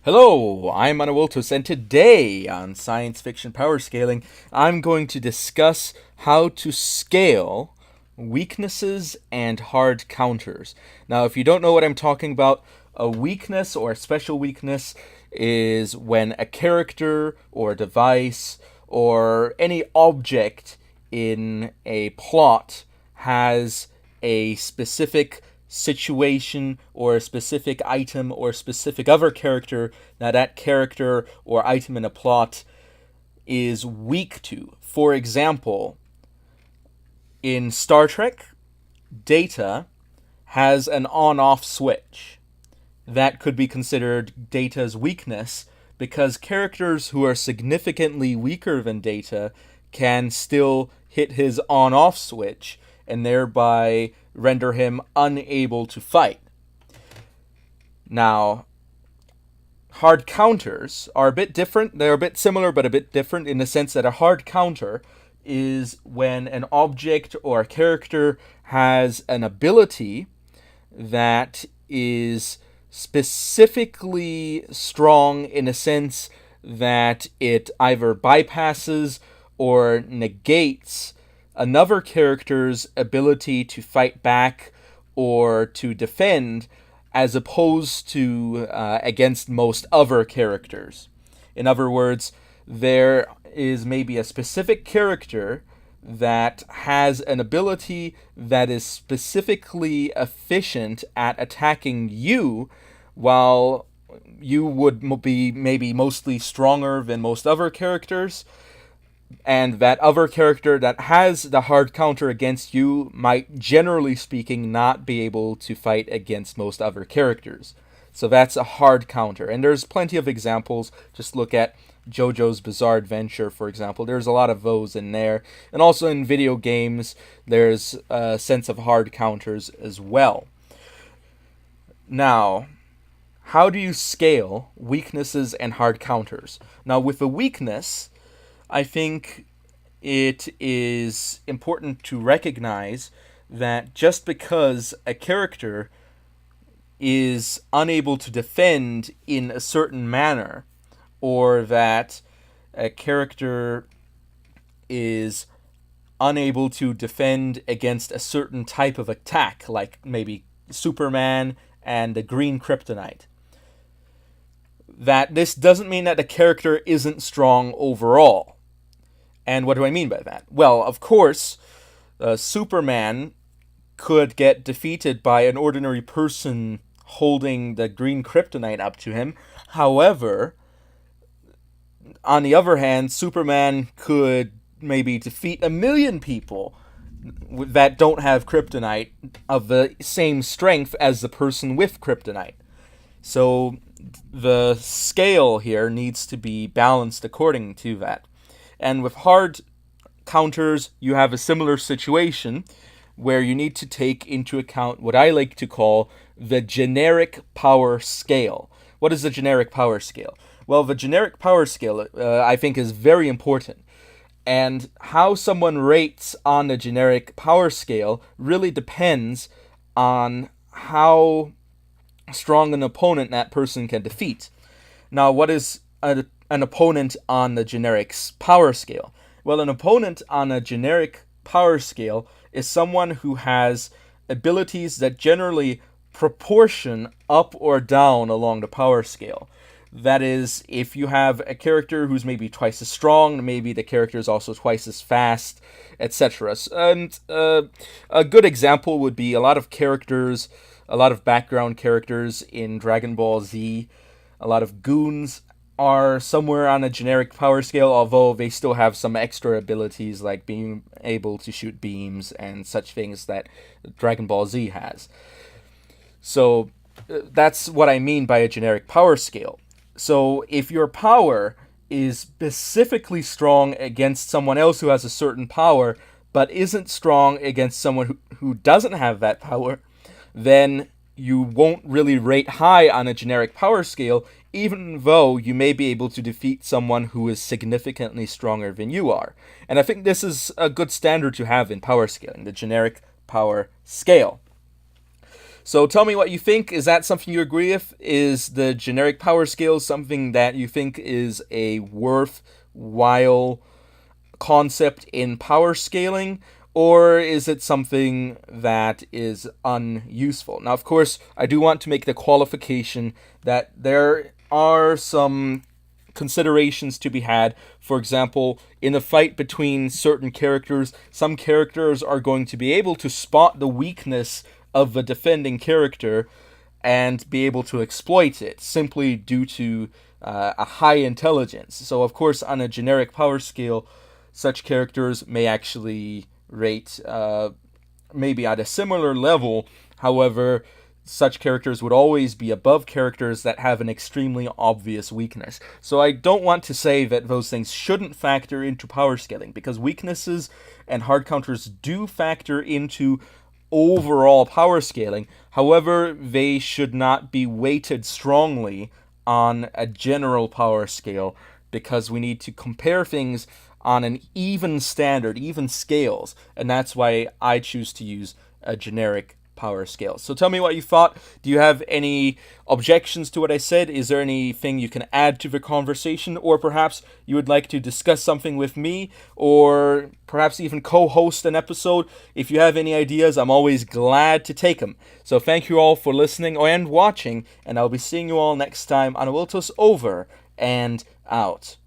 Hello, I'm Anawiltus, and today on Science Fiction Power Scaling, I'm going to discuss how to scale weaknesses and hard counters. Now, if you don't know what I'm talking about, a weakness or a special weakness is when a character or device or any object in a plot has a specific situation or a specific item or a specific other character that character or item in a plot is weak to. For example, in Star Trek, Data has an on-off switch. That could be considered Data's weakness because characters who are significantly weaker than Data can still hit his on-off switch and thereby render him unable to fight. Now, hard counters are a bit different. They're a bit similar, but a bit different in the sense that a hard counter is when an object or a character has an ability that is specifically strong in a sense that it either bypasses or negates another character's ability to fight back or to defend, as opposed to against most other characters. In other words, there is maybe a specific character that has an ability that is specifically efficient at attacking you, while you would be maybe mostly stronger than most other characters, and that other character that has the hard counter against you might, generally speaking, not be able to fight against most other characters. So that's a hard counter. And there's plenty of examples. Just look at JoJo's Bizarre Adventure, for example. There's a lot of those in there. And also in video games, there's a sense of hard counters as well. Now, how do you scale weaknesses and hard counters? Now, with a weakness, I think it is important to recognize that just because a character is unable to defend in a certain manner, or that a character is unable to defend against a certain type of attack, like maybe Superman and the green kryptonite, that this doesn't mean that the character isn't strong overall. And what do I mean by that? Well, of course, Superman could get defeated by an ordinary person holding the green kryptonite up to him. However, on the other hand, Superman could maybe defeat 1,000,000 people that don't have kryptonite of the same strength as the person with kryptonite. So the scale here needs to be balanced according to that. And with hard counters, you have a similar situation where you need to take into account what I like to call the generic power scale. What is the generic power scale? Well, the generic power scale, I think, is very important. And how someone rates on the generic power scale really depends on how strong an opponent that person can defeat. Now, what is an opponent on the generic power scale? Well, an opponent on a generic power scale is someone who has abilities that generally proportion up or down along the power scale. That is, if you have a character who's maybe twice as strong, maybe the character is also twice as fast, etc. And a good example would be a lot of characters, a lot of background characters in Dragon Ball Z, a lot of goons are somewhere on a generic power scale, although they still have some extra abilities like being able to shoot beams and such things that Dragon Ball Z has. So that's what I mean by a generic power scale. So if your power is specifically strong against someone else who has a certain power, but isn't strong against someone who doesn't have that power, then you won't really rate high on a generic power scale, even though you may be able to defeat someone who is significantly stronger than you are. And I think this is a good standard to have in power scaling, the generic power scale. So tell me what you think. Is that something you agree with? Is the generic power scale something that you think is a worthwhile concept in power scaling? Or is it something that is unuseful? Now, of course, I do want to make the qualification that there are some considerations to be had. For example, in a fight between certain characters, some characters are going to be able to spot the weakness of the defending character and be able to exploit it simply due to a high intelligence. So, of course, on a generic power scale, such characters may actually rate maybe at a similar level. However, such characters would always be above characters that have an extremely obvious weakness. So I don't want to say that those things shouldn't factor into power scaling, because weaknesses and hard counters do factor into overall power scaling. However, they should not be weighted strongly on a general power scale, because we need to compare things on an even standard, even scales, and that's why I choose to use a generic power scale. So tell me what you thought. Do you have any objections to what I said? Is there anything you can add to the conversation? Or perhaps you would like to discuss something with me, or perhaps even co-host an episode? If you have any ideas, I'm always glad to take them. So thank you all for listening and watching, and I'll be seeing you all next time on Wiltos Over and Out.